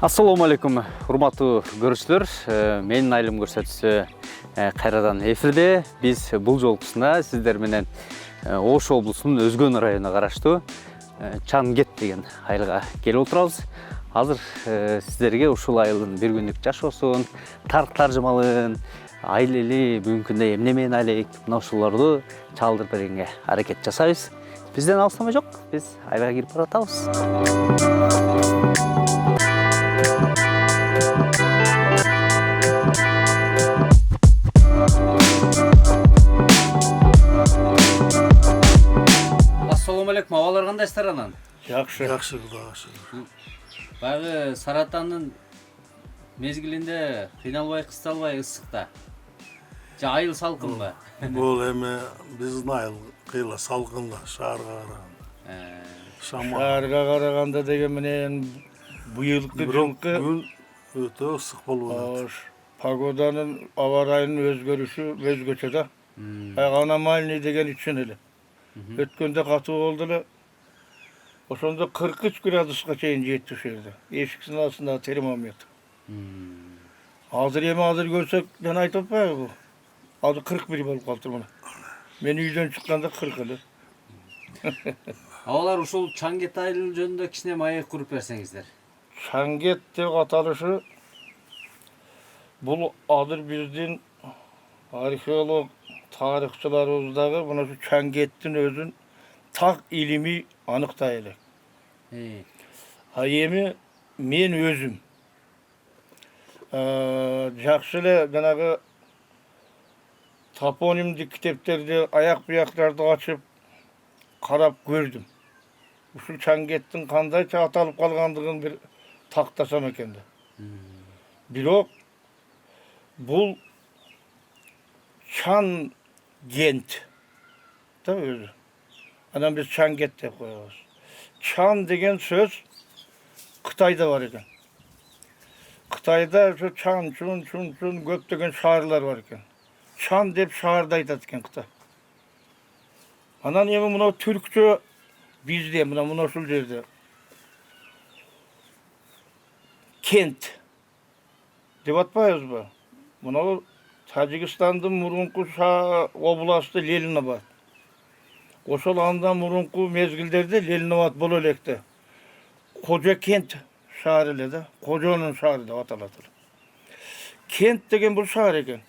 Assalamu alaikum, урматтуу көрүүчүлөр. Менин айылым көрсөтүүсү кайрадан эфирде. Биз бул жолкусунда сиздер менен Ош облусунун Өзгөн районуна караштуу Чангет деген айылга келип отурабыз. Азыр сиздерге ушул айылдын бир күндүк жашоосун, таржымалын, айыл эли бүгүнкү күндө эмне менен алек, мына ушуларды чалдырып бергенге аракет жасайбыз. Бизден алсама жок, биз айылга кирип баратабыз. Assalamu alaikum, абалар кандайсыздар анан? Жакшы. Баягы Саратандын мезгилинде кыйналбай, кысталбай ысыкта. Же айыл салкынбы? Бул эми биздин айыл кыйла салкын да, шаарга караганда. Шаарга караганда деген менен быйылкы жылкы күн өтө ысык болуп атат. Погоданын аба райынын өзгөрүшү өзгөчө да. Аномальный деген үчүн эле. Өткөндө катуу болду эле. Ошондо 43 градуска чейин жетти ошол жерде. Эшиктин астында термометр. Азыр көрсөк, мен айтып атпайбы? Азыр 41 болуп калыптыр мына. Мен үйдөн чыкканда 40 эле. Абалар ушул Чангет айылы жөнүндө кичине маек куруп берсеңиздер. Чангет деп аталышы бул азыр биздин археолог тарыхчыларыбыздагы мына ушу Чангеттин өзүн так илимий аныктай элек. Эми мен өзүм жакшы эле жанагы топонимдик китептерди, аяк бияктарды ачып карап көрдүм. Ушул Чангеттин кандайча аталып калгандыгын бир тактасам экен да. Бирок бул Чангент да өзү. Анан биз Чангет деп коебуз. Чан деген сөз Кытайда бар экен. Кытайда ушу Чан, Чун көптөгөн шаарлар бар экен. Чан деп шаарды айтат экен Кытай. Анан эми мына түркчө бизде мына ушул жерде кент деп атпайбызбы? Мына Тажикстандын мурунку областы Ленинабад. Ошол андан мурунку мезгилдерде Ленинабад боло электе. Кожо кент шаары эле да, Кожонун шаары деп аталат. Кент деген бул шаар экен.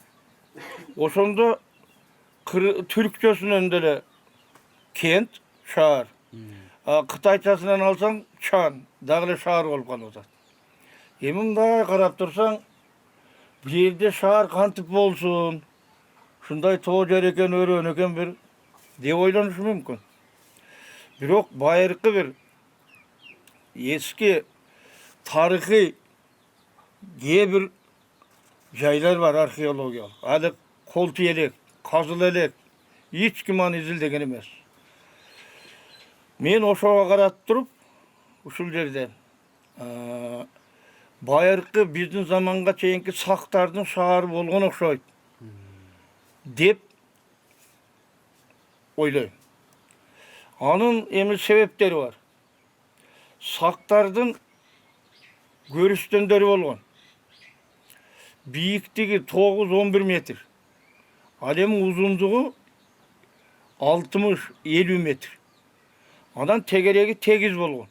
Ошондо түркчөсүнөн деле кент, шаар. Кытайчасынан алсаң чан, дагы эле шаар болуп калып атат. Эми мындай карап турсаң, бул жерде шаар кантип болсун? Ушундай тоо жер экен, өрөөн экен бир деп ойлонушу мүмкүн. Бирок байыркы бир эски тарыхый кээ бир жайлар бар археологиялык. Али кол тиелек, казыла элек, эч ким аны изилдеген эмес. Мен ошого карап туруп, ушул жерде байыркы биздин заманга чейинки сактардын шаары болгон окшойт деп ойлойм. Анын эми себептери бар. Сактардын көрүстөндөрү болгон. Бийиктиги 9-11 метр. Ал эми узундугу 60-50 метр. Анан тегереги тегиз болгон.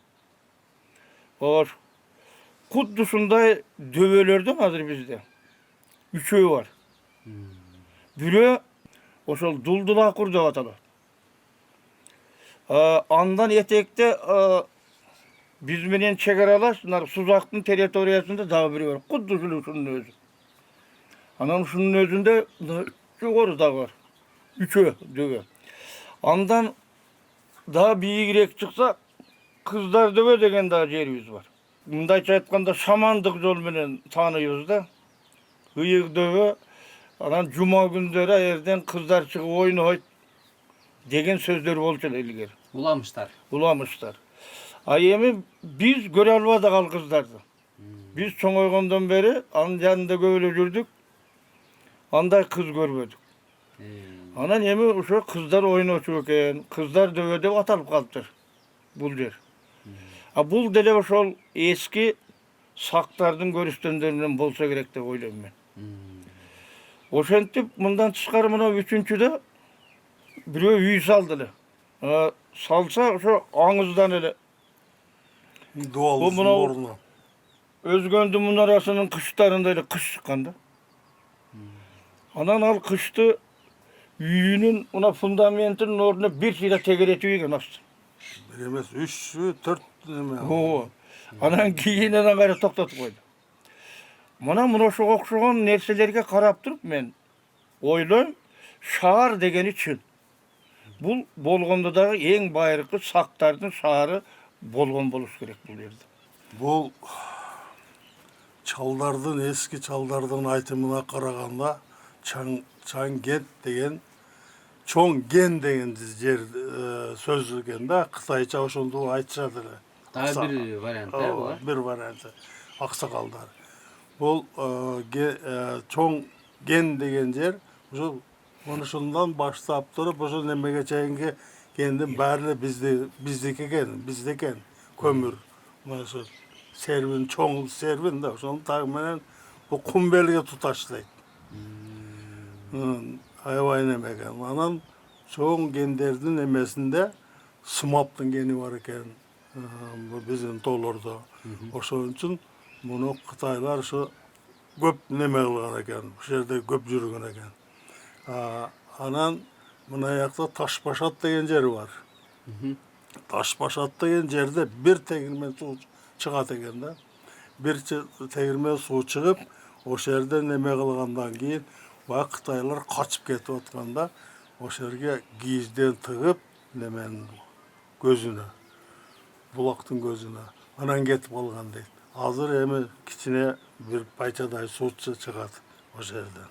Ошо кудду ушундай дөбөлөрдөн азыр бизде үчөө бар. Бирөө ошол Дулдулакур деп аталат. Андан этекте биз менен чек аралаш Сузактын территориясында дагы бирөө бар. Кудду ушунун өзү. Анан ушунун өзүндө жогору дагы бар. Үчөө дөбө. Андан дагы бийигирээк чыкса, Кыздар дөбө деген дагы жерибиз бар. Мындайча айтканда шамандык жол менен тааныйбыз да. Ыйык дөбө, анан жума күндөрү аерден кыздар чыгып ойнойт деген сөздөр болчу эле илгери. Уламыштар. Эми биз көрө албадык ал кыздарды. Биз чоңойгондон бери анын жанында көп эле жүрдүк. Андай кыз көрбөдүк. Анан эми ошо кыздар ойночу экен, кыздар дөбө деп аталып калыптыр бул жер. Бул деле ошол эски сактардын көрүшкөндөрүнөн болсо керек деп ойлойм мен. Ошентип мындан тышкары мына 3-чүдө бирөө үй салды эле. Салса ошо аңыздан эле Дуалдын мынау- ордуна. Өзгөндүн мунарасынын кыштарында эле кыш чыккан да. Анан ал кышты үйүнүн мына фундаментинин ордуна бир сыйра тегеретип ийген асты. Бир эмес, 3, 4 неме. Оо. Анан кийин анан кайра токтотуп койду. Мына ошого окшогон нерселерге карап туруп мен ойлойм, шаар дегени чын. Бул болгондо дагы эң байыркы сактардын шаары болгон болуш керек бул жерде. Бул чалдардын, эски чалдардын айтымына караганда чаң кент деген, чоң ген деген жер сөз экен да, кытайча ошондо айтышат эле. Дагы бир вариант Ооба, бир варианты. Аксакалдар. Бул чоң ген деген жер, ошо ошондон баштап туруп, ошо немеге чейинки кендин баары биздики экен, көмүр. Ошо сервин, чоң сервин да, ошонун тагы менен бул Кумбелге туташтайт. Аябай неме экен. Анан чоң гендердин эмесинде Сымаптын гени бар экен. Бул биздин тоолордо. Ошон үчүн муну Кытайлар ошо көп неме кылган экен. Ошол жерде көп жүргөн экен. Анан мына жакта Ташбашат деген жер бар. Ташбашат деген жерде бир тегирмен суу чыгат экен да. Бир тегирмен суу чыгып, ошол жерде неме кылгандан кийин баягы Кытайлар качып кетип атканда, ошол жерге кийизден тыгып неменин көзүнө, булактын көзүнө, анан кетип калган дейт. Азыр эми кичине бир пайчадай суу чыгат ошол жерден.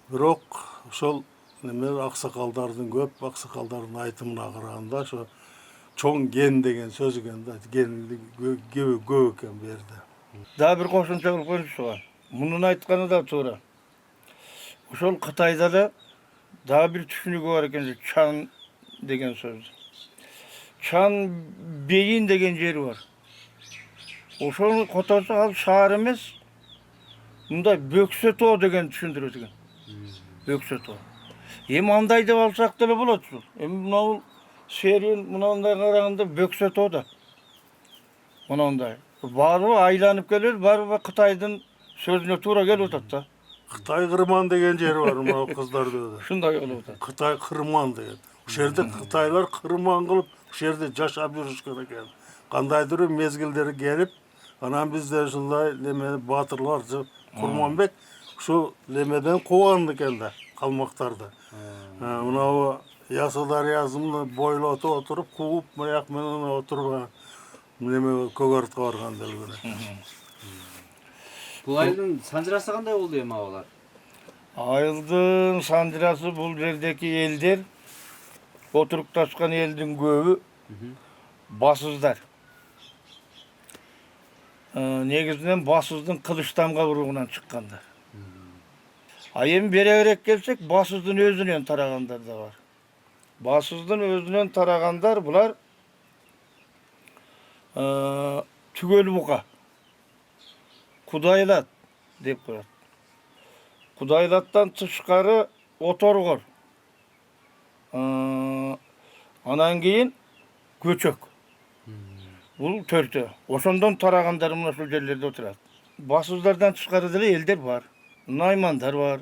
Бирок ошол неме аксакалдардын аксакалдардын айтымына караганда ошо чоң ген деген сөз экен да, ген көп экен бу жерде. Дагы бир кошумча кылып коюңузчу. Мунун айтканы да туура. Ошол Кытайда да дагы бир түшүнүгү бар экен, чаң деген сөз. Чаң бейин деген жери бар. Ошону которсо ал шаар эмес, мындай бөксө тоо деген түшүндүрөт экен. Бөксө тоо. Эми андай деп алсак деле болот ушул. Эми мына серин мындай караганда бөксө тоо да. Мындай. Баары айланып келет, баары Кытайдын сөзүнө туура келип атат да. Кытай Кырман деген жер бар мына кыздарды. Ушундай болуп атат. Кытай Кырман деген. Ошол жерде Кытайлар Кырман кылып, ошол жерде жашап жүрүшкөн экен. Кандайдыр мезгилдери келип, анан бизде ушундай неме батырлар, Курманбек ушул немеден кууган экен да, калмактарды. Мына Ясы дарыясын бойлотуп отуруп, кууп, маяк менен отуруп неме Көгөрткө барган делгене. Бул айылдын санжырасы кандай болду эми алар? Айылдын санжырасы бул жердеки элдер, отурукташкан элдин көбү басыздар. Негизинен басыздын Кылычтамга уругунан чыккандар. Эми беребирээк келсек, басыздын өзүнөн тарагандар да бар. Басыздын өзүнөн тарагандар булар Түгөл бука, Кудайлат деп коет. Кудайлаттан тышкары Оторгор. Анан кийин Көчөк. Бул төртөө. Ошондон тарагандар мына ушул жерлерде отурат. Басыздардан тышкары деле элдер бар. Наймандар бар.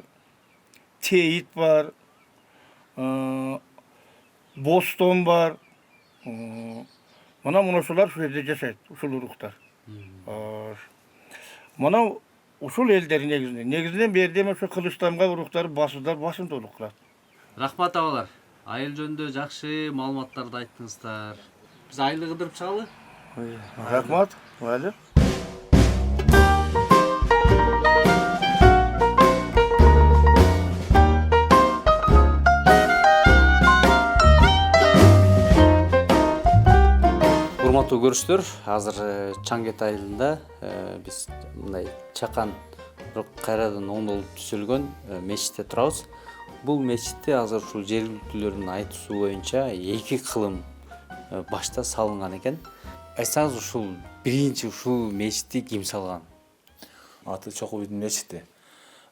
Тейит бар. Бостон бар. Мына ушулар ушул жерде жашайт, ушул уруктар. Мына ушул элдер негизинен бердем ошо Кылычтамга уруктары басыздар басымдуулук кылат. Рахмат абалар. Айыл жөнүндө жакшы маалыматтарды айттыңыздар. Биз айылды кыдырып чыгалы. Рахмат. Вали. Урматтуу көрүүчүлөр, азыр Чаңкет айылында биз мындай чакан бирок кайрадан оңдолуп түзүлгөн мечитте турабыз. Бул мечитте азыр ушул жергиликтүүлөрдүн айтуусу боюнча 2 кылым башта салынган экен. Айтсаңыз ушул биринчи ушул мечитти ким салган? Аты Чокуу бийдин мечити.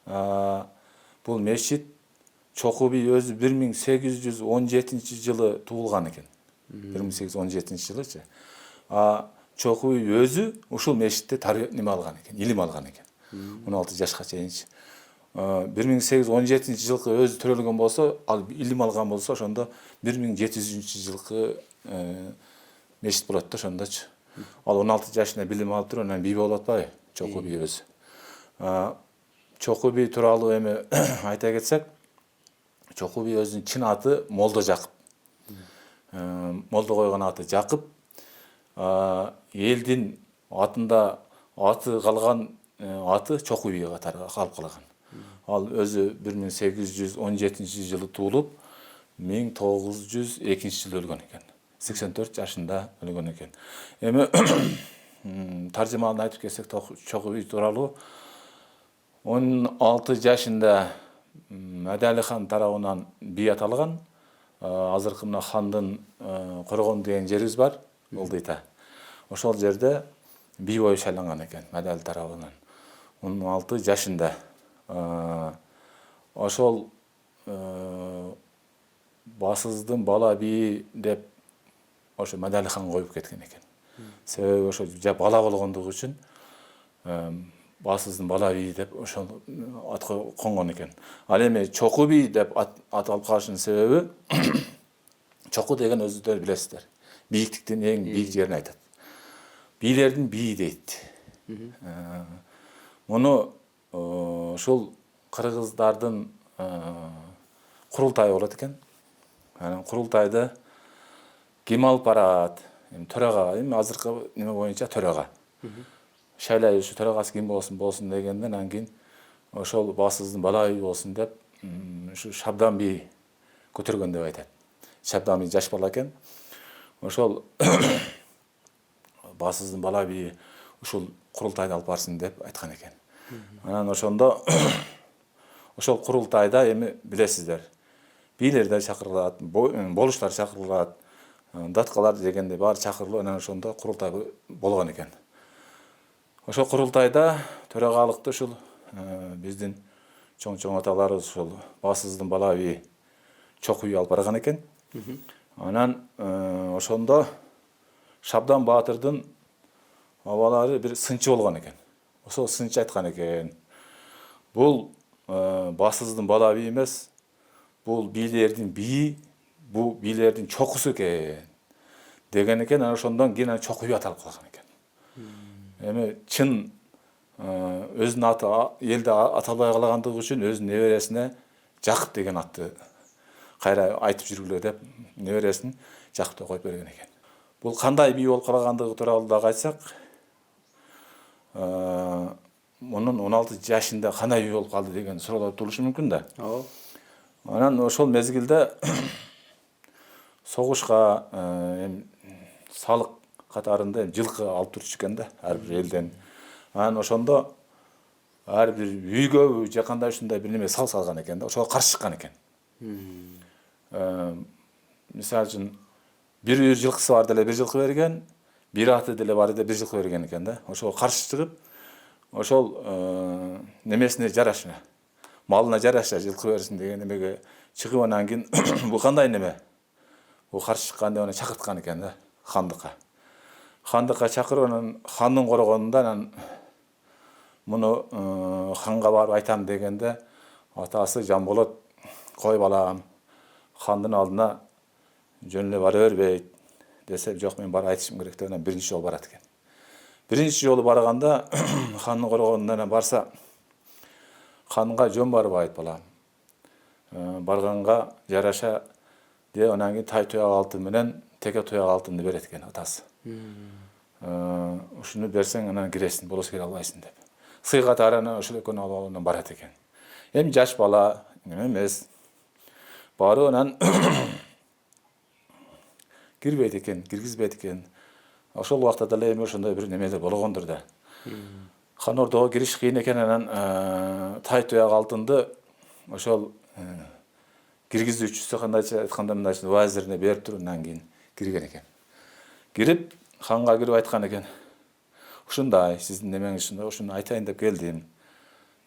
Бул мечит Чокуу бий өзү 1817 жылы туулган экен. 1817 жылычы. Чокуу бий өзү ушул мечитте неме алган экен, илим алган экен. 16 жашка чейинчи. 1817 жылкы өзү төрөлгөн болсо, ал илим алган болсо, ошондо 1700 жылкы мечит болот да ошондочу. Ал 16 жашында билим алып туруп, анан бий болуп атпайбы? Чокуу бий өзү. Чокуу бий тууралуу эми айта кетсек, Чокуу бий өзүнүн чын аты Молдо Жакып. Молдо койгон аты Жакып. Элдин атында аты калган аты Чокуу бий катары калып калган. Ал өзү 1817 жылы туулуп, 1902 жылы өлгөн экен. 84 жашында өлгөн экен. Эми таржымалын айтып кетсек, Чокуу бий тууралуу 16 жашында Мәдәли хан тарабынан бий аталган. Азыркы мына хандын Коргон деген жерибиз бар, Ылдыйта. Ошол жерде бий бою шайланган экен Мәдәли тарабынан. 16 жашында. Ошол басыздын бала бии деп ошо Мәдәли хан коюп кеткен экен. Себеби ошо бала болгондугу үчүн басыздын бала бии деп ошол атка конгон экен. Ал эми Чокуу бий деп аталып калышынын себеби Чокуу деген өзүңүздөр билесиздер. Бийиктиктин эң бийик жерин айтат. Бийлердин бийи дейт. Муну ушул кыргыздардын курултайы болот экен. Анан курултайда ким алып барат? Төрага, азыркы неме боюнча төрага. Шайлай ушу төрагасы ким болсун дегенден анан кийин ошол басыздын бала бий болсун деп ушу Шабдан бий көтөргөн деп айтат. Шабдан бий жаш бала экен. Ошол басыздын бала бий ушул курултайда алып барсын деп айткан экен. Анан ошондо ошол курултайда эми билесиздер, бийлердер чакырылат, болуштар чакырылат, даткалар дегенде баары чакырылып, анан ошондо курултай болгон экен. Ошол курултайда төрагалыкты ушул биздин чоң аталарыбыз ушул басыздын бала бий Чокуу бий алып барган экен. Анан ошондо Шабдан Баатырдын абалары бир сынчы болгон экен. Ошол сынчы айткан экен. Бул басыздын бала бий эмес, бул бийлердин бийи, бул бийлердин чокусу экен деген экен. Анан ошондон кийин Чокуу бий аталып калган экен. Эми чын өзүнүн аты элде аталбай калгандыгы үчүн өзүнүн небересине Жакып деген атты кайра айтып жүргүлө деп небересин Жакып деп коюп берген экен. Бул кандай бий болуп калгандыгы тууралуу дагы айтсак, мунун 16 жашында кандай бий болуп калды деген суроолор туулушу мүмкүн да. Анан ошол мезгилде согушка салык катарында жылкы алып турчу экен да ар бир элден. Анан ошондо ар бир үйгө же кандай ушундай бир неме салган экен да, ошого каршы чыккан экен. Мисалы үчүн бир үйүр жылкысы бар деле бир жылкы берген, бир аты деле бар деле бир жылкы берген экен да. Ошого каршы чыгып, ошол немесине жараша, малына жараша жылкы берсин деген немеге чыгып, анан кийин бул кандай неме? Бул каршы чыккан деп аны чакырткан экен да хандыкка. Хандыкка чакырып, анан хандын коргонунда анан муну ханга барып айтам дегенде, атасы Жанболот, кой балам, хандын алдына жөн эле бара бербейт десе, жок мен барып айтышым керек деп анан биринчи жолу барат экен. Биринчи жолу барганда хандын коргонуна барса, ханга жөн барбайт балам. Барганга жараша деп анан кийин тай туяк алтын менен теке туяк алтынды берет экен атасы. Ушуну берсең анан киресиң, болосо кире албайсың деп. Сый катары анан ошол экөөнү алып анан барат экен. Эми жаш бала неме эмес. Барып анан кирбейт экен, киргизбейт экен. Ошол убакта деле эми ошондой бир немелер болгондур да. Хан ордого кириш кыйын экен, анан тай туяк алтынды ошол киргизүүчүсү кандайча айтканда мындайча вазирине берип туруп анан кийин кирген экен. Кирип ханга кирип айткан экен. ушундай сиздин немеңиз ушундай, ушуну айтайын деп келдим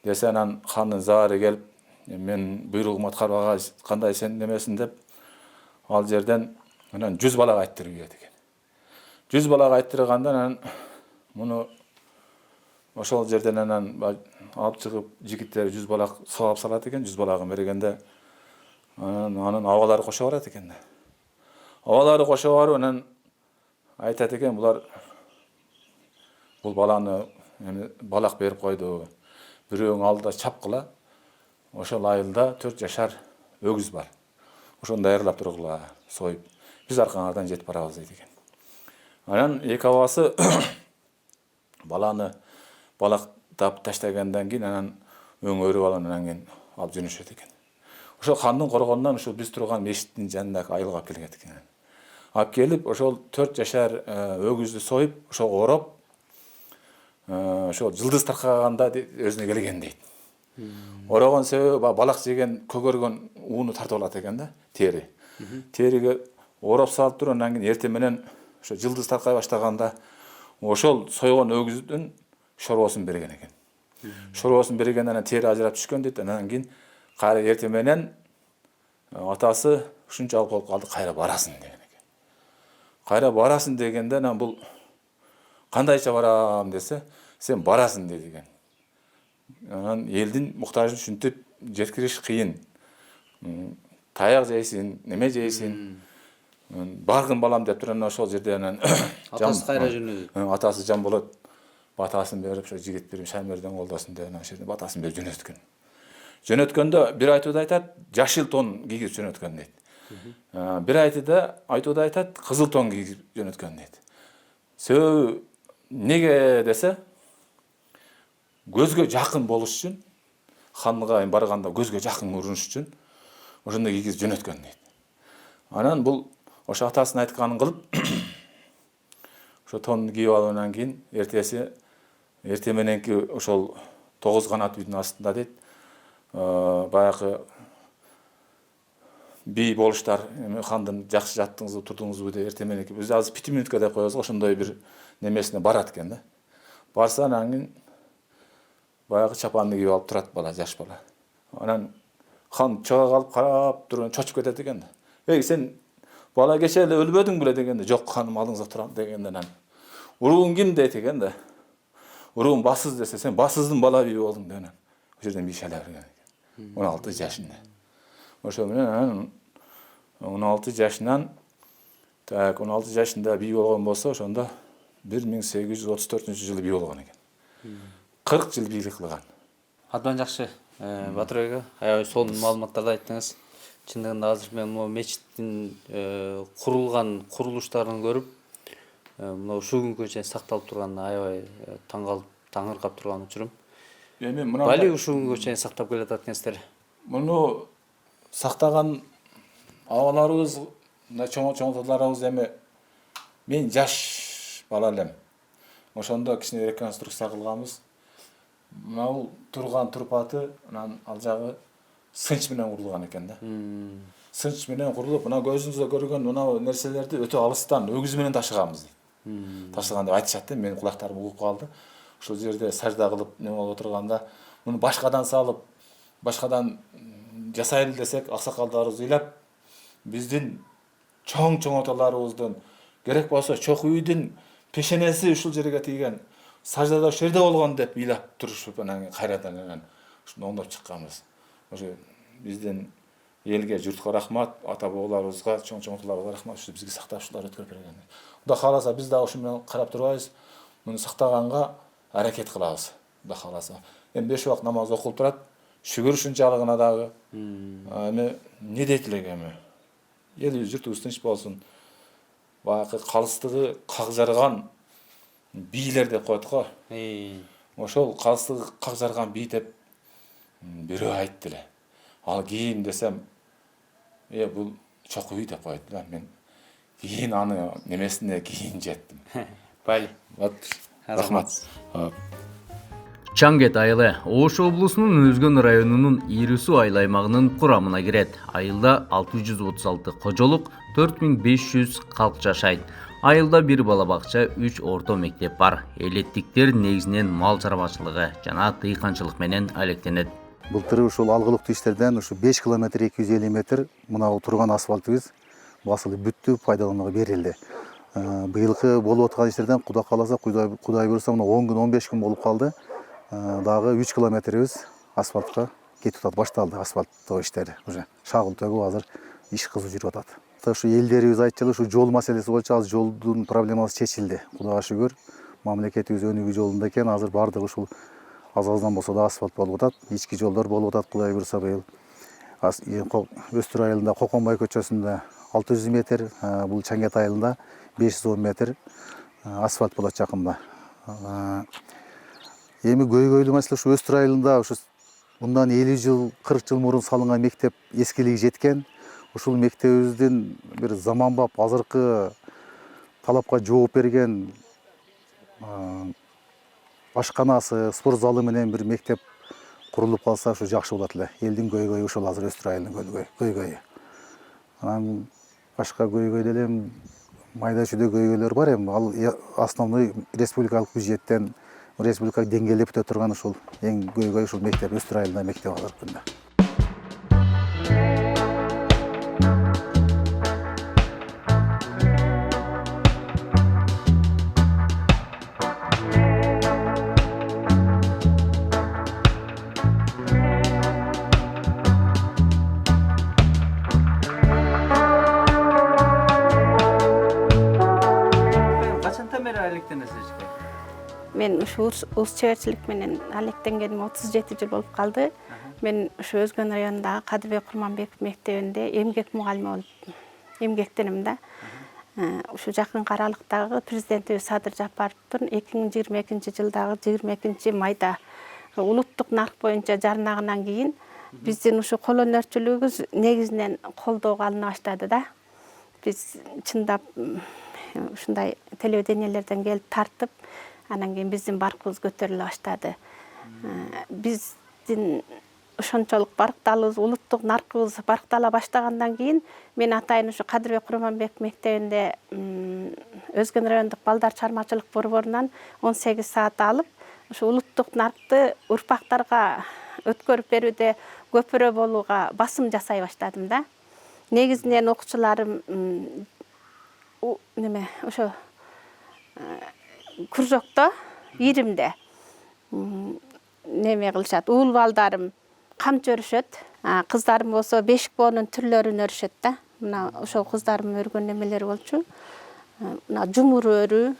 десе, анан хандын заары келип, мен буйругумду аткарбагач кандай сен немесин деп, ал жерден анан 100 балага айттырып ийет экен. 100 балага айттырганда анан муну ошол жерден анан алып чыгып жигиттер 100 балак сабап салат экен. 100 балагын бергенде анан абалары кошо барат экен. Абалары кошо барып анан айтат экен, булар бул баланы балак берип койду. Бирөөң алдыда чапкыла. Ошол айылда 4 жашар өгүз бар. Ошону даярдап тургула, союп. Биз аркаңардан жетип барабыз дейт экен. Анан эки абасы баланы балактап таштагандан кийин анан өңөрүп алып анан кийин алып жөнөшөт экен. Ошол хандын коргонунан ошол биз турган мешиттин жанындагы айылга алып келген экен. Алып келип, ошол 4 жашар өгүздү союп, ошого ороп, ошол жылдыз таркаганда өзүнө келген дейт. Орогон себеби балак жеген көгөргөн ууну тартып алат экен да, тери. Териге ороп салып туруп, анан кийин эртең менен ошо жылдыз таркай баштаганда ошол сойгон өгүздүн шорбосун берген экен. Шорбосун бергенден анан тери ажырап түшкөн дейт. Анан кийин кайра эртең менен атасы ушунчалык болуп калды, кайра барасың деген экен. Кайра барасың дегенде анан бул кандайча барам десе, сен барасың дейт экен. Анан элдин муктажын түшүнтүп жеткириш кыйын. Таяк жейсиң, неме жейсиң? Баргын балам деп туруп анан ошол жерде анан атасы кайра жөнөдү. Атасы жан болот. Батасын берип, ошо жигит бири Шаймерден колдосун деп анан ошо жерде батасын берип жөнөткөн. Жөнөткөндө бир айтууда айтат, жашыл тон кийип жөнөткөн дейт. Бир айтууда айтат, кызыл тон кийип жөнөткөн дейт. Себеби неге десе, көзгө жакын болуш үчүн, ханга барганда көзгө жакын көрүнүш үчүн ошондой кийип жөнөткөн дейт. Анан бул ошо атасынын айтканын кылып, ошо тонду кийип алгандан кийин эртең мененки ошол 9 канат үйдүн астында дейт, баягы бий болуштар, хандын жакшы жаттыңызбы, турдуңузбу деп эртең мененки биз азыр 5 минутка деп коебуз, ошондой бир немесине барат экен да. Барса анан кийин баягы чапанды кийип алып турат бала, жаш бала. Анан хан чыга калып карап туруп чочуп кетет экен да. Эй, сен бала кече эле өлбөдүң беле дегенде, жок ханым алдыңызда турам дегенде анан уругуң ким дейт экен да. Уругуң бассыз десе, сен бассыздын бала бий болдуң деп анан ошол жерден бий шайлап берген экен. 16 жашында. Ошо менен анан 16 жашынан 16 жашында бий болгон болсо, ошондо 1834-жылы бий болгон экен. 40 жыл бийлик кылган. Абдан жакшы. Батырбек аябай сонун маалыматтарды айттыңыз. Чындыгында азыр мен могу мечиттин курулган курулуштарын көрүп, мына ушул күнгө чейин сакталып турганына аябай таңыркап турган учурум. Бали ушул күнгө чейин сактап келатат экенсиздер. Муну сактаган абаларыбыз, чоңотолорубуз эми мен жаш бала элем. Ошондо кичине реконструкция кылганбыз. Мына турган турпаты, анан ал жагы сынч менен курулган экен да. Сынч менен курулуп, мына көзүңүздө көргөн мына нерселерди өтө алыстан өгүз менен ташыганбыз. Ташыган деп айтышат да, менин кулактарым угуп калды. Ошол жерде сажда кылып неме болуп отурганда, муну башкадан салып, башкадан жасайлы десек, аксакалдарыбыз ыйлап, биздин чоңотолорубуздун керек болсо чок үйдүн пешенеси ушул жерге тийген, саждада ошол жерде болгон деп ыйлап турушуп, анан кайрадан анан ушуну оңдоп чыкканбыз. Ошо биздин элге, журтка рахмат, ата бабаларыбызга, чоңотолорубузга рахмат, ушу бизге сактап ушулар өткөрүп берген. Кудай кааласа биз да ушу менен карап турбайбыз, муну сактаганга аракет кылабыз. Кудай кааласа. Эми 5 убак намаз окулуп турат. Шүгүр ушунчалыгына дагы. Эми не дейт элек эми? Элибиз журтубуз тынч болсун. Баягы калыстыгы как жарган бийлер деп коет го. Ошол калыстыгы как жарган бий деп бирөө айтты эле. Ал кийин десем, бул чок үй деп коет да. Мен кийин аны немесине кийин жеттим. Бали. Рахмат. Чаңгет айылы Ош облусунун Өзгөн районунун Ирису айыл аймагынын курамына кирет. Айылда 636 кожолук, 4500 калк жашайт. Айылда бир бала бакча, 3 орто мектеп бар. Элеттиктер негизинен мал чарбачылыгы жана дыйканчылык менен алектенет. Былтыр ушул алгылыктуу иштерден ушу 5 километр 250 метр мына турган асфальтыбыз басылып бүттү, пайдаланууга берилди. Быйылкы болуп аткан иштерден Кудай кааласа, Кудай буйруса, 10 күн 15 күн болуп калды. Дагы 3 километрибиз асфальтка кетип атат, башталды асфальттоо иштери. Уже шагыл төгүп азыр иш кызуу жүрүп атат. Ушу элдерибиз айтчылы, ушу жол маселеси боюнча азыр жолдун проблемасы чечилди. Кудайга шүгүр, мамлекетибиз өнүгүү жолунда экен, азыр бардыгы ушул аз-аздан болсо да асфальт болуп атат, ички жолдор болуп атат. Кудай буйруса быйыл Өстүр айылында Коконбай көчөсүндө 600 метр, бул Чаңгет айылында 510 метр асфальт болот жакында. Эми көйгөйлүү маселе ушу Өстүр айылында ушу мындан 50 жыл, 40 жыл мурун салынган мектеп эскилиги жеткен. Ушул мектебибиздин бир заманбап, азыркы талапка жооп берген ашканасы, спорт залы менен бир мектеп курулуп калса ушу жакшы болот эле. Элдин көйгөйү ушул азыр Өстүр айылынын көйгөйү. Анан башка көйгөй деле майда чүйдө көйгөйлөр бар эми. Ал основной республикалык бюджеттен, республикалык деңгээлде бүтө турган ушул эң көйгөй ушул мектеп, Өстүр айылында мектеп азыркы күндө. Качандан бери алектенесиз? Мен ушу улус чеберчилик менен алектенгениме 37 жыл болуп калды. Мен ушу Өзгөн районундагы Кадырбек Курманбеков мектебинде эмгек мугалими болуп эмгектеним да. Ушу жакынкы аралыктагы президентибиз Садыр Жапаровдун 2022 жылдагы 22 майда улуттук нарк боюнча жарнагынан кийин биздин ушу кол өнөрчүлүгүбүз негизинен колдоого алына баштады да. Биз чындап ушундай телевидениелерден келип тартып, анан кийин биздин баркыбыз көтөрүлө баштады. Биздин ошончолук баркталыбыз, улуттук наркыбыз барктала баштагандан кийин мен атайын ушу Кадырбек Курманбеков мектебинде Өзгөн райондук балдар чыгармачылык борборунан 18 саат алып, ушу улуттук наркты урпактарга өткөрүп берүүдө көпүрө болууга басым жасай баштадым да. Негизинен окуучуларым ошо Күржөктө, Иримде неме кылышат, уул балдарым камчы өрүшөт, кыздарым болсо бешик боонун түрлөрүн өрүшөт да. Мына ошол кыздарым өргөн немелери болчу. Мына жумур өрүү,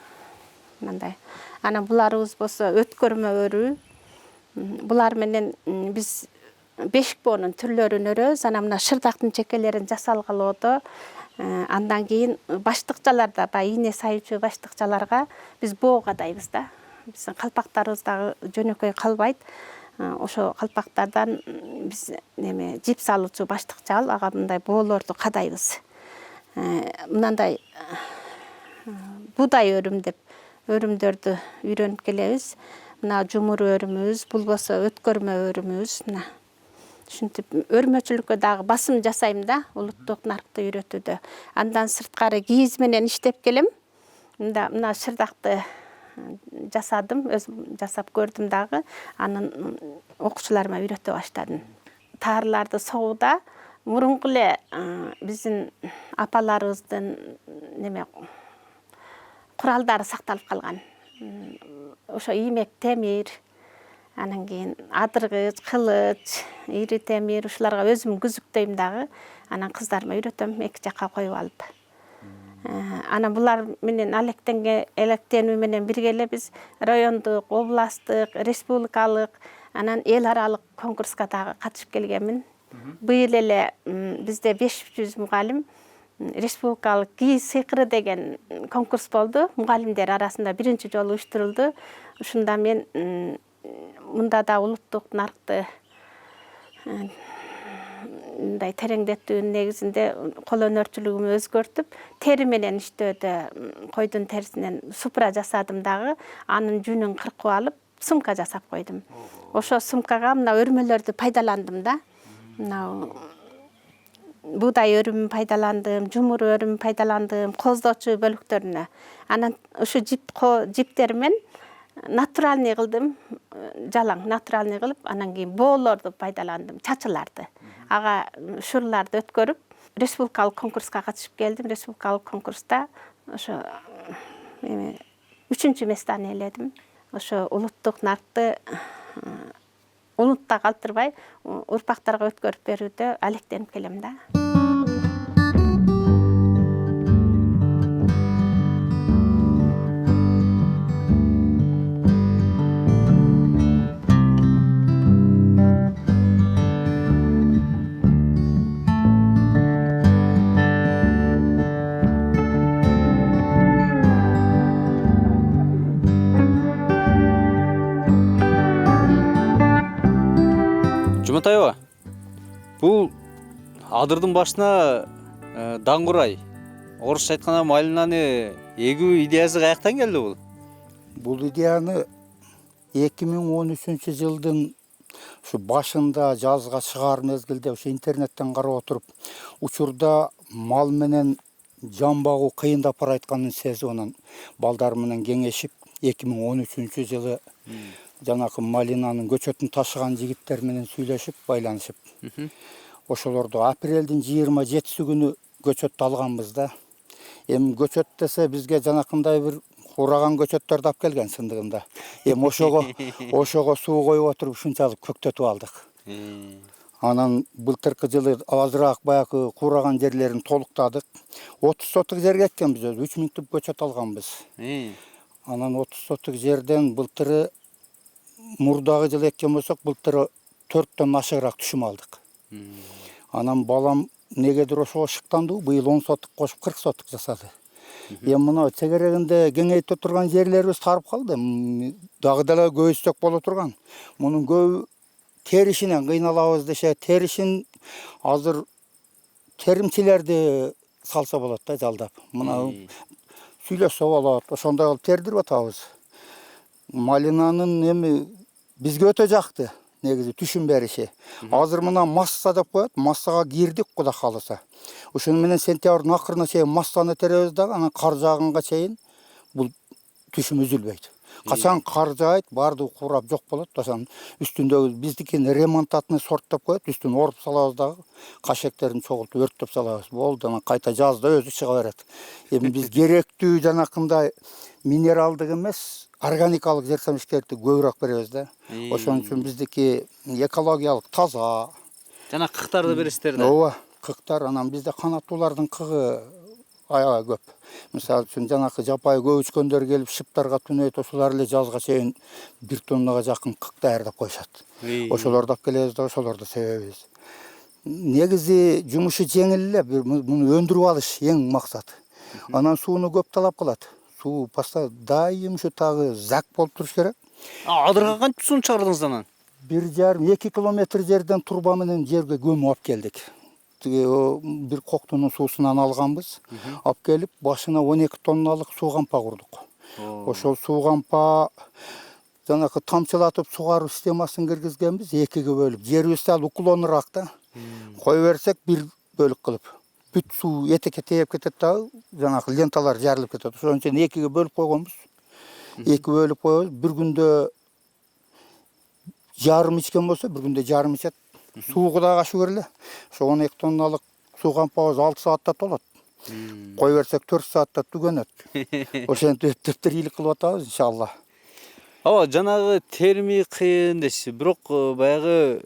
мындай. Анан буларыбыз болсо өткөрмө өрүү. Булар менен биз бешик боонун түрлөрүн өрөбүз. Анан мына шырдактын чекелерин жасалгалоодо, андан кийин баштыкчаларда, ийне сайчу баштыкчаларга биз боо кадайбыз да. Биздин калпактарыбыз дагы жөнөкөй калбайт. Ошо калпактардан биз неме жип салуучу баштыкчал, ага мындай боолорду кадайбыз. Мынандай будай өрүм деп өрүмдөрдү үйрөнүп келебиз. Мына жумур өрүмүбүз, бул болсо өткөрмө өрүмүбүз. Мына ушинтип өрмөчүлүккө дагы басым жасайм да, улуттук наркты үйрөтүүдө. Андан сырткары кийиз менен иштеп келем. Мына шырдакты жасадым, өзүм жасап көрдүм дагы. Анын окуучуларыма үйрөтө баштадым. Таарыларды согууда мурунку эле биздин апаларыбыздын неме куралдары сакталып калган. Ошо иймек темир, анан кийин адыргыч, кылыч, ири темир ушуларга өзүм күзүктөйм дагы. Анан кыздарыма үйрөтөм, эки жакка коюп алып. Анан булар менен алектенүү менен бирге эле биз райондук, областтык, республикалык, анан эл аралык конкурска дагы катышып келгенмин. Быйыл эле бизде 500 мугалим республикалык кийиз сыйкыры деген конкурс болду. Мугалимдер арасында биринчи жолу уюштурулду. Ушунда мен мында да улуттук наркты мындай тереңдетүүнүн негизинде кол өнөрчүлүгүмү өзгөртүп, тери менен иштөөдө койдун терисинен супра жасадым дагы, анын жүнүн кыркып алып, сумка жасап койдум. Ошо сумкага мына өрмөлөрдү пайдаландым да. Мына будай өрүмүн пайдаландым, жумур өрүмүн пайдаландым, коздочу бөлүктөрүнө. Анан ушу жиптер менен натуральный кылдым, жалаң натуральный кылып, анан кийин боолорду пайдаландым, чачыларды. Ага ушуларды өткөрүп, республикалык конкурска катышып келдим. Республикалык конкурста ошо 3-чү местаны ээледим. Ошо улуттук наркты улутта калтырбай, урпактарга өткөрүп берүүдө алектенип келем да. Жуматаева, бул адырдын башына даңгурай, орусча айтканда малинаны эгүү идеясы каяктан келди бул? Бул идеяны 2013 жылдын ушу башында жазга чыгаар мезгилде ушу интернеттен карап отуруп, учурда мал менен жан багуу кыйындап баратканын сезип, анан балдар менен кеңешип 2013 жылы жанакы малинанын көчөтүн ташыган жигиттер менен сүйлөшүп, байланышып. Ошолорду апрелдин 27 күнү көчөт алганбыз да. Эми көчөт десе бизге жанакындай бир ураган көчөттөрдү алып келген сындыгында. Эми ошого суу коюп отуруп ушунчалык көктөтүп алдык. Анан былтыркы жылы азыраак баягы куураган жерлерин толуктадык. 30 соток жерге эккенбиз, 3000 түп көчөт алганбыз. Анан 30 соток жерден былтыры мурдагы жылы эккен болсок, былтыры 4төн ашыгыраак түшүм алдык. Анан балам негедир ошого шыктанды, быйыл 10 соток кошуп 40 соток жасады. Эми мына чегерегинде кеңейте турган жерлерибиз тарып калды. Дагы деле көбөйсөк боло турган. Мунун көбү теришинен кыйналабыз десе, теришин азыр теримчилерди салса болот да, жалдап. Мына сүйлөшсө болот, ошондой кылып тердирип атабыз. Малинанын эми бизге өтө жакты, негизи түшүм бериши. Азыр мына масса деп коет, массага кирдик Кудай кааласа. Ошону менен сентябрдын акырына чейин массаны теребиз дагы, анан кар жааганга чейин бул түшүм үзүлбөйт. Качан кар жаайт, баардыгы курап жок болот. Ошонун үстүндөгү биздикин ремонтатный сорт деп коет, үстүн оруп салабыз дагы, кашектерин чогултуп өрттөп салабыз. Болду, анан кайта жазда өзү чыга берет. Эми биз керектүү жанакындай минералдык эмес, органикалык жерсемиштерди көбүрөөк беребиз да. Ошон үчүн биздики экологиялык таза. Жана кыктарды бересиздер да. Ооба, кыктар, анан бизде канаттуулардын кыгы аябай көп. Мисалы үчүн жанакы жапайы көбүчкөндөр келип шыптарга түнөйт, ошолар эле жазга чейин 1 тоннага жакын кык даярдап коюшат. Ошолорду алып келебиз да, ошолорду себебиз. Негизи жумушу жеңил эле, муну өндүрүп алыш эң максат. Анан сууну көп талап кылат. Суу постоянно дайым ушу тагы зак болуп туруш керек. Адырга канча сууну чыгардыңыз анан? 1,5-2 километр жерден труба менен жерге көмүп алып келдик. Бир коктунун суусунан алганбыз. Алып келип, башына 12 тонналык суу кампа курдук. Ошол суу кампа жанакы тамчылатып сугаруу системасын киргизгенбиз, 2ге бөлүп. Жерибиз сал уклонураак да. Кое берсек, бир бөлүк кылып. Бүт суу этекке тээп кетет да, жанакы ленталар жарылып кетет. Ошон үчүн 2ге бөлүп койгонбуз. 2 бөлүп коебуз. Бир күндө жарым ичкен болсо, бир күндө жарым ичет. Суу Кудайга шүгүр эле. Ошо 12 тонналык суу кампабыз 6 саатта толот. Кой берсек 4 саатта түгөнөт. Ошентип өттүп тирилик кылып атабыз иншалла. Ооба, жанагы терими кыйын деши, бирок баягы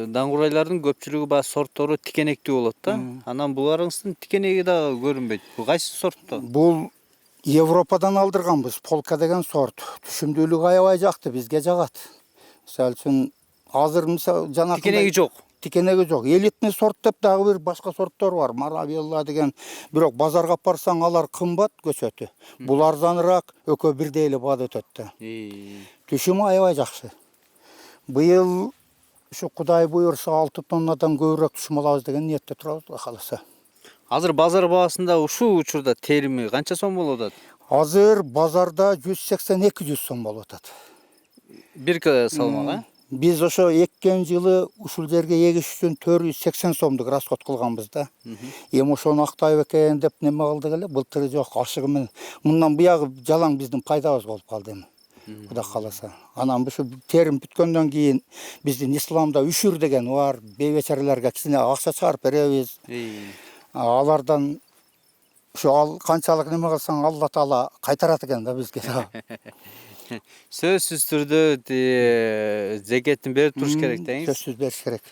даңгурайлардын көпчүлүгү баягы сорттору тикенектүү болот да. Анан буларыңыздын тикенеги дагы көрүнбөйт. Бул кайсы сортту? Бул Европадан алдырганбыз, полка деген сорт. Түшүмдүүлүгү аябай жакты, бизге жагат. Мисалы үчүн азыр мисалы жанакы Тикенеги жок. Тикенеги жок. Элитный сорт деп дагы бир башка сорттор бар. Марабелла деген. Бирок базарга барсаң алар кымбат көчөтү. Бул арзаныраак, экөө бирдей эле баада өтөт да. Түшүмү аябай жакшы. Быйыл ушу Кудай буйрса 6 тоннадан көбүрөөк түшүм алабыз деген ниетте турабыз, Кудай кааласа. Азыр базар баасында ушул учурда терими канча сом болуп атат? Азыр базарда 180-200 сом болуп атат. Бир кило салмак, Биз ошо эккен жылы ушул жерге егиш үчүн 480 сомдук расход кылганбыз да. Эми ошону актайбы экен деп неме кылдык эле, былтыр жок, ашыгы менен. Мындан буягы жалаң биздин пайдабыз болуп калды эми. Кудай кааласа. Анан ушу терим бүткөндөн кийин биздин исламда үшүр деген бар, бейбечараларга кичине акча чыгарып беребиз. Алардан ошо канчалык неме кылсаң Алла Таала кайтарат экен да бизге. Сөзсүз түрдө зекетин берип туруш керек деңиз. Сөзсүз бериш керек.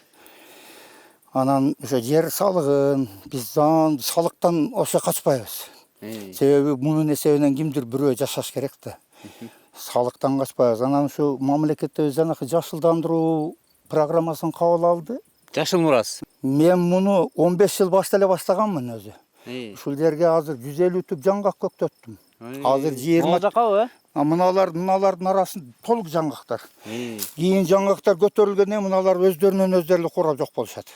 Анан ошо жер салыгын биз салыктан ошо качпайбыз. Себеби мунун эсебинен кимдир бирөө жашаш керек да. Салыктан качпайбыз. Анан ушу мамлекеттебиз жанакы жашылдандыруу программасын кабыл алды. Жашыл мурас. Мен муну 15 жыл башта эле баштаганмын өзү. Ушул жерге азыр 150 түп жаңгак көктөттүм. Азыр 20. Могу жакабы? Мыналардын арасын толук жаңгактар. Кийин жаңгактар көтөрүлгөндөн мыналар өздөрүнөн өздөрү эле курап жок болушат.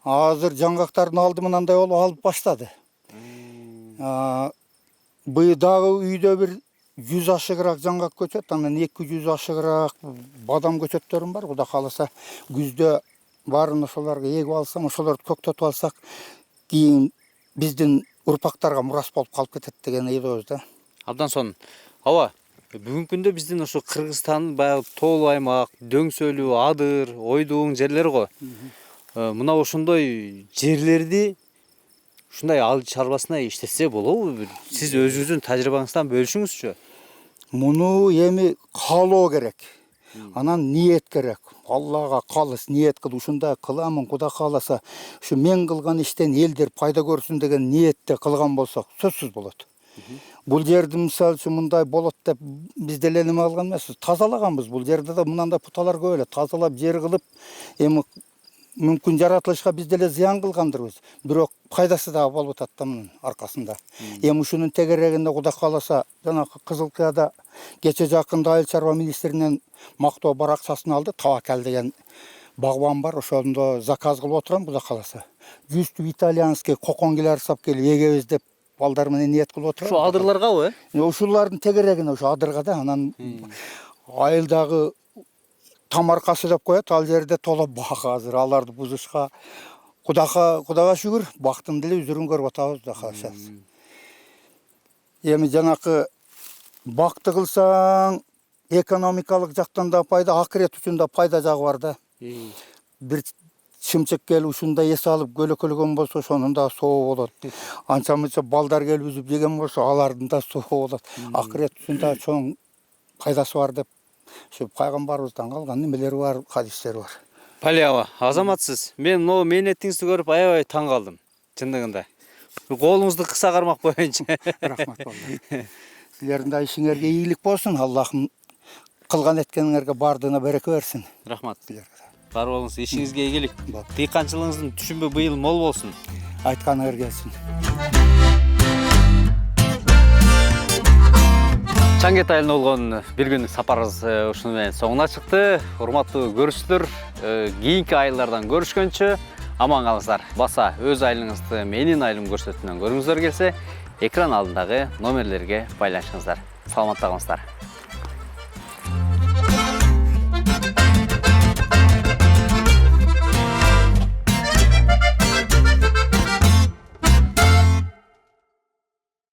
Азыр жаңгактардын алды мынандай болуп алып баштады. Быйыл дагы үйдө бир 100 ашыгыраак жаңгак көчөт, анан 200 ашыгыраак бадам көчөттөрүм бар. Кудай кааласа күздө баарын ошолорго эгип алсам, ошолорду көктөтүп алсак, кийин биздин урпактарга мурас болуп калып кетет деген ыйдыбыз да. Абдан сонун. Ооба, бүгүнкү күндө биздин ушу Кыргызстандын баягы тоолуу аймак, дөңсөлүү, адыр, ойдуң жерлери го. Мына ошондой жерлерди ушундай ал чарбасына иштетсе болобу? Сиз өзүңүздүн тажрыйбаңыздан бөлүшүңүзчү? Муну эми каалоо керек. Анан ниет керек. Аллага калыс ниет кыл, ушундай кыламын, Кудай кааласа, ушу мен кылган иштен элдер пайда көрсүн деген ниетте кылган болсок, сөзсүз болот. Бул жерди мисалы үчүн мындай болот деп биз деле неме кылган эмеспиз, тазалаганбыз. Бул жерде да мындай путалар көп эле, тазалап жер кылып, эми мүмкүн жаратылышка биз деле зыян кылгандырбыз. Бирок пайдасы дагы болуп атат да мунун аркасында. Эми ушунун тегерегинде Кудай кааласа, жанакы Кызылкыяда кече жакында Айыл чарба министринен мактоо баракчасын алды. Тавакал деген багбан бар, ошондо заказ кылып отурам, Кудай кааласа. 100 түп итальянский коконгилер сап келип эгебиз деп балдар менен ниет кылып отурам. Ушу адырларгабы? Ушулардын тегерегине ушу адырга да, анан айылдагы тамаркасы деп коет, ал жерде толо бак азыр. Аларды бузушка Кудайга шүгүр, бактын деле үзүрүн көрүп атабыз да калса. Эми жанакы бакты кылсаң, экономикалык жактан да пайда, акырет үчүн да пайда жагы бар да. Бир чымчык келип ушундай эс алып көлөкөлгөн болсо, ошонун да сообу болот. Анча-мынча балдар келип үзүп жеген болсо, алардын да сообу болот. Акырет үчүн да чоң пайдасы бар деп ушу пайгамбарыбыздан калган немелери бар, хадистери бар. Палияба, азаматсыз. Мен могу мээнетиңизди көрүп аябай таң калдым. Чындыгында. Колуңузду кыса кармак боюнча. Рахмат болду. Силердин да ишиңерге ийгилик болсун. Аллахым кылган эткениңерге бардыгына береке берсин. Рахмат. Бар болуңуз, ишиңизге ийгилик. Дыйканчылыгыңыздын түшүмбү быйыл мол болсун. Айтканыңар келсин. Чаңгет айылына болгон бир күндүк сапарыбыз ушуну менен соңуна чыкты. Урматтуу көрүүчүлөр, кийинки айылдардан көрүшкөнчө аман калыңыздар. Баса өз айылыңызды менин айылым көрсөтүүнөн көрүңүздөр келсе, экран алдындагы номерлерге байланышыңыздар. Саламатта калыңыздар.